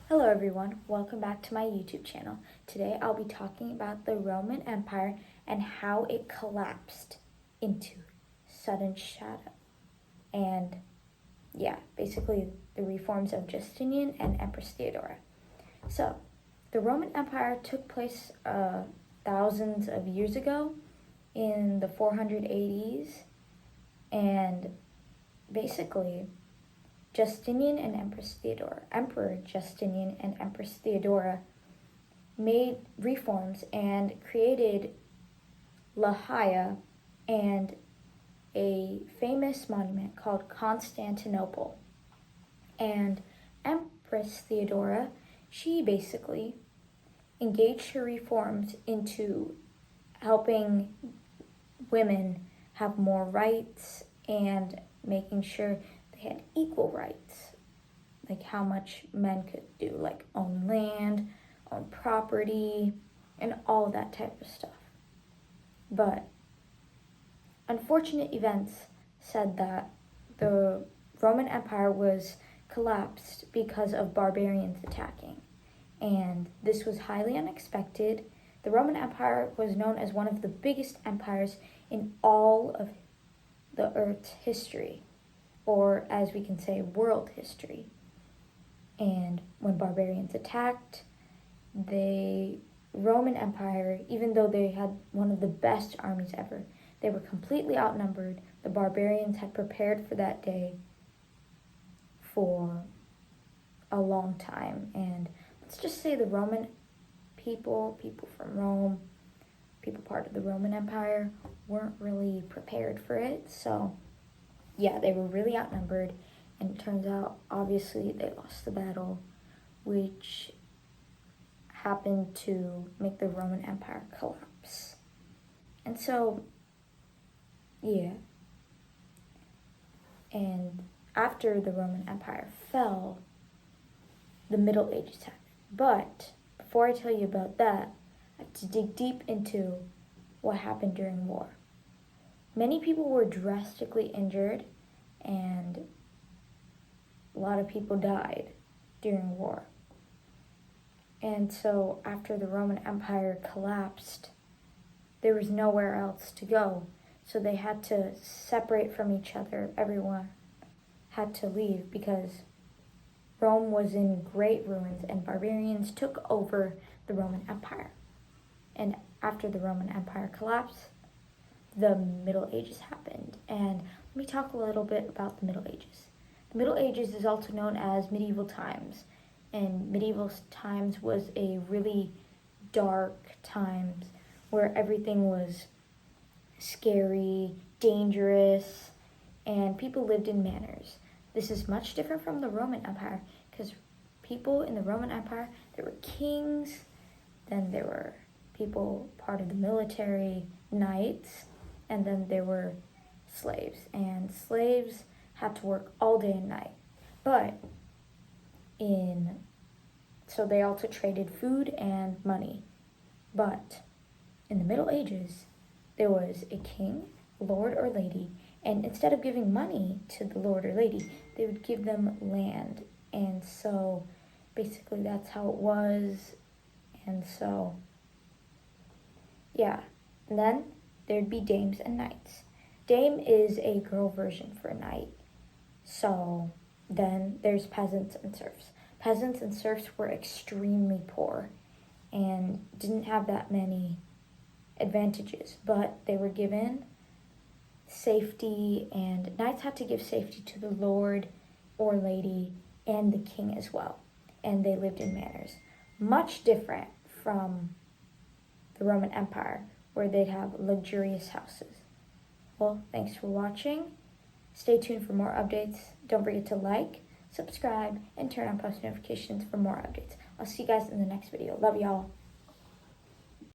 Hello everyone, welcome back to my YouTube channel. Today I'll be talking about the Roman Empire and how it collapsed into sudden shadow. And basically the reforms of Justinian and Empress Theodora. So, the Roman Empire took place thousands of years ago in the 480s, and basically Emperor Justinian and Empress Theodora made reforms and created La Hagia and a famous monument called Constantinople. And Empress Theodora, she basically engaged her reforms into helping women have more rights and making sure they had equal rights, like how much men could do, like own land, own property, and all that type of stuff. But unfortunate events said that the Roman Empire was collapsed because of barbarians attacking, and this was highly unexpected. The Roman Empire was known as one of the biggest empires in all of the Earth's history, or as we can say, world history. And when barbarians attacked, the Roman Empire, even though they had one of the best armies ever, they were completely outnumbered. The barbarians had prepared for that day for a long time. And let's just say the Roman people from Rome, people part of the Roman Empire, weren't really prepared for it. So they were really outnumbered, and it turns out, obviously, they lost the battle, which happened to make the Roman Empire collapse. And so, and after the Roman Empire fell, the Middle Ages happened. But before I tell you about that, I have to dig deep into what happened during war. Many people were drastically injured, and a lot of people died during war. And so after the Roman Empire collapsed, there was nowhere else to go. So they had to separate from each other. Everyone had to leave because Rome was in great ruins and barbarians took over the Roman Empire. And after the Roman Empire collapsed, the Middle Ages happened. And let me talk a little bit about the Middle Ages. The Middle Ages is also known as medieval times. And medieval times was a really dark time where everything was scary, dangerous, and people lived in manors. This is much different from the Roman Empire, because people in the Roman Empire, there were kings, then there were people part of the military, knights, and then there were slaves. And slaves had to work all day and night. So they also traded food and money. But in the Middle Ages, there was a king, lord or lady, and instead of giving money to the lord or lady, they would give them land. And so basically that's how it was. And so, and then there'd be dames and knights. Dame is a girl version for knight. So then there's peasants and serfs. Peasants and serfs were extremely poor and didn't have that many advantages, but they were given safety, and knights had to give safety to the lord or lady and the king as well. And they lived in manors. Much different from the Roman Empire, where they'd have luxurious houses. Well, thanks for watching. Stay tuned for more updates. Don't forget to like, subscribe, and turn on post notifications for more updates. I'll see you guys in the next video. Love y'all.